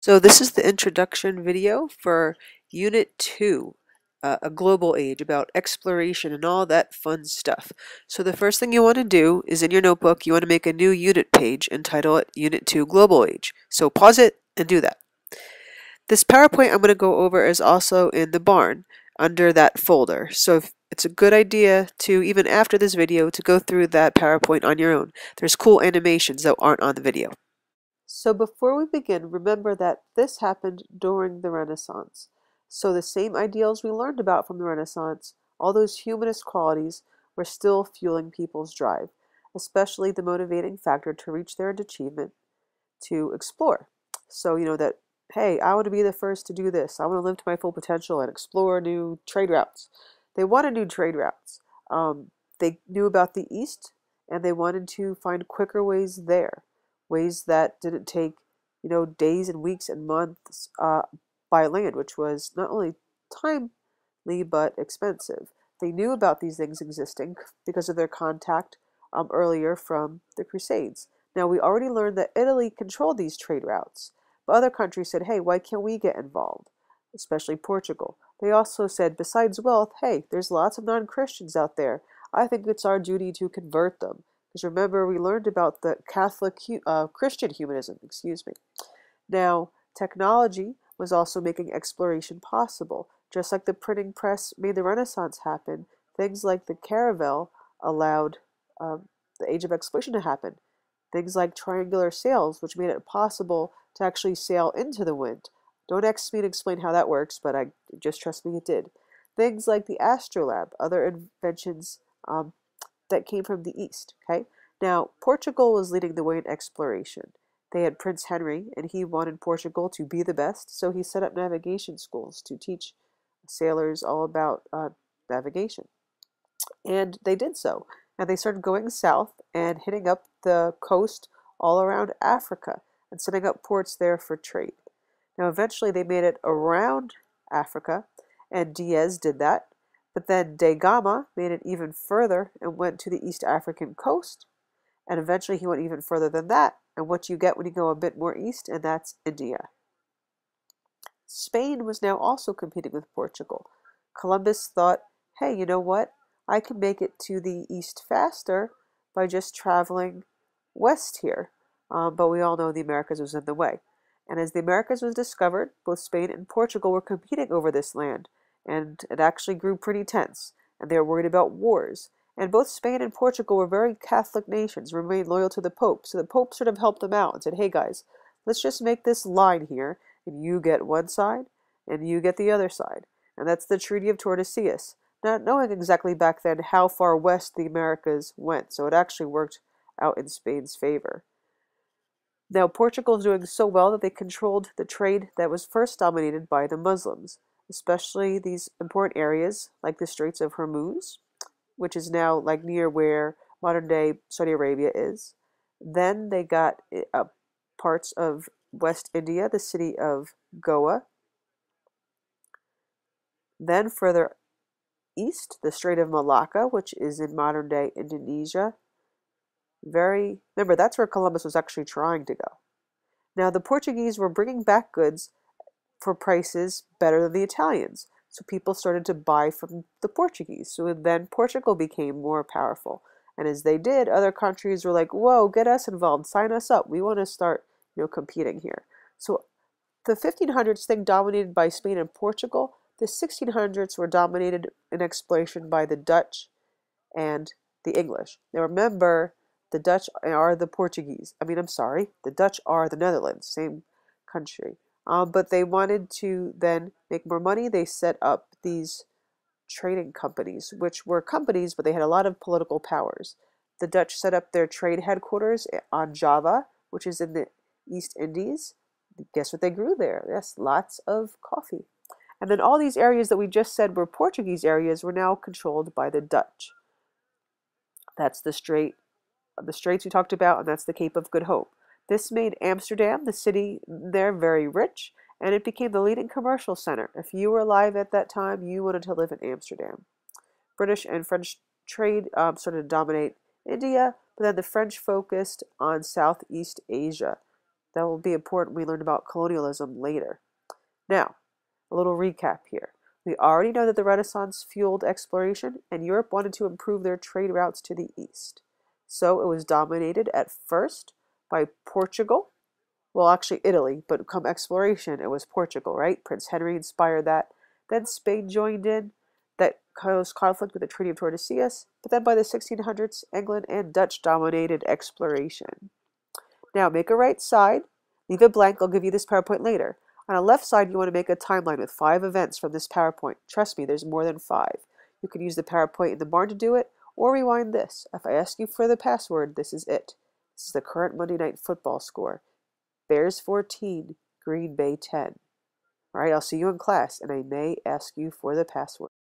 So this is the introduction video for Unit 2, A Global Age, about exploration and all that fun stuff. So the first thing you want to do is in your notebook, you want to make a new unit page and title it Unit 2 Global Age. So pause it and do that. This PowerPoint I'm going to go over is also in the barn under that folder. So it's a good idea to, even after this video, to go through that PowerPoint on your own. There's cool animations that aren't on the video. So before we begin, remember that this happened during the Renaissance. So the same ideals we learned about from the Renaissance, all those humanist qualities, were still fueling people's drive, especially the motivating factor to reach their achievement, to explore. So, that, hey, I want to be the first to do this. I want to live to my full potential and explore new trade routes. They wanted new trade routes. They knew about the East, and they wanted to find quicker ways there, ways that didn't take, days and weeks and months by land, which was not only timely but expensive. They knew about these things existing because of their contact earlier from the Crusades. Now, we already learned that Italy controlled these trade routes, but other countries said, hey, why can't we get involved? Especially Portugal. They also said, besides wealth, hey, there's lots of non-Christians out there. I think it's our duty to convert them. Because remember, we learned about the Catholic Christian humanism, excuse me. Now, technology was also making exploration possible. Just like the printing press made the Renaissance happen, things like the caravel allowed the age of exploration to happen. Things like triangular sails, which made it possible to actually sail into the wind. Don't ask me to explain how that works, but just trust me, it did. Things like the astrolabe, other inventions that came from the East. Okay, now Portugal was leading the way in exploration. They had Prince Henry, and he wanted Portugal to be the best, so he set up navigation schools to teach sailors all about navigation. And they did so. And they started going south and hitting up the coast all around Africa and setting up ports there for trade. Now, eventually, they made it around Africa, and Diaz did that. But then Da Gama made it even further and went to the East African coast. And eventually, he went even further than that. And what you get when you go a bit more east, and that's India. Spain was now also competing with Portugal. Columbus thought, hey, you know what? I can make it to the east faster by just traveling west here. But we all know the Americas was in the way. And as the Americas was discovered, both Spain and Portugal were competing over this land, and it actually grew pretty tense, and they were worried about wars. And both Spain and Portugal were very Catholic nations, remained loyal to the Pope, so the Pope sort of helped them out and said, hey guys, let's just make this line here, and you get one side, and you get the other side. And that's the Treaty of Tordesillas, not knowing exactly back then how far west the Americas went, so it actually worked out in Spain's favor. Now, Portugal is doing so well that they controlled the trade that was first dominated by the Muslims, especially these important areas like the Straits of Hormuz, which is now like near where modern day Saudi Arabia is. Then they got parts of West India, the city of Goa. Then further east, the Strait of Malacca, which is in modern day Indonesia. Remember, that's where Columbus was actually trying to go. Now, the Portuguese were bringing back goods for prices better than the Italians. So people started to buy from the Portuguese. So then Portugal became more powerful. And as they did, other countries were like, whoa, get us involved, sign us up. We want to start, competing here. So the 1500s thing dominated by Spain and Portugal. The 1600s were dominated in exploration by the Dutch and the English. Now remember, the Dutch are the Portuguese. I'm sorry, the Dutch are the Netherlands, same country. But they wanted to then make more money. They set up these trading companies, which were companies, but they had a lot of political powers. The Dutch set up their trade headquarters on Java, which is in the East Indies. Guess what they grew there? Yes, lots of coffee. And then all these areas that we just said were Portuguese areas were now controlled by the Dutch. That's the straits we talked about, and that's the Cape of Good Hope. This made Amsterdam, the city there, very rich, and it became the leading commercial center. If you were alive at that time, you wanted to live in Amsterdam. British and French trade started to dominate India, but then the French focused on Southeast Asia. That will be important when we learn about colonialism later. Now, a little recap here. We already know that the Renaissance fueled exploration, and Europe wanted to improve their trade routes to the east. So it was dominated at first by Portugal. Well, actually Italy, but come exploration, it was Portugal, right? Prince Henry inspired that. Then Spain joined in. That caused conflict with the Treaty of Tordesillas. But then by the 1600s, England and Dutch dominated exploration. Now make a right side. Leave it blank. I'll give you this PowerPoint later. On the left side, you want to make a timeline with 5 events from this PowerPoint. Trust me, there's more than 5. You can use the PowerPoint in the barn to do it, or rewind this. If I ask you for the password, this is it. This is the current Monday Night Football score. Bears 14, Green Bay 10. All right, I'll see you in class, and I may ask you for the password.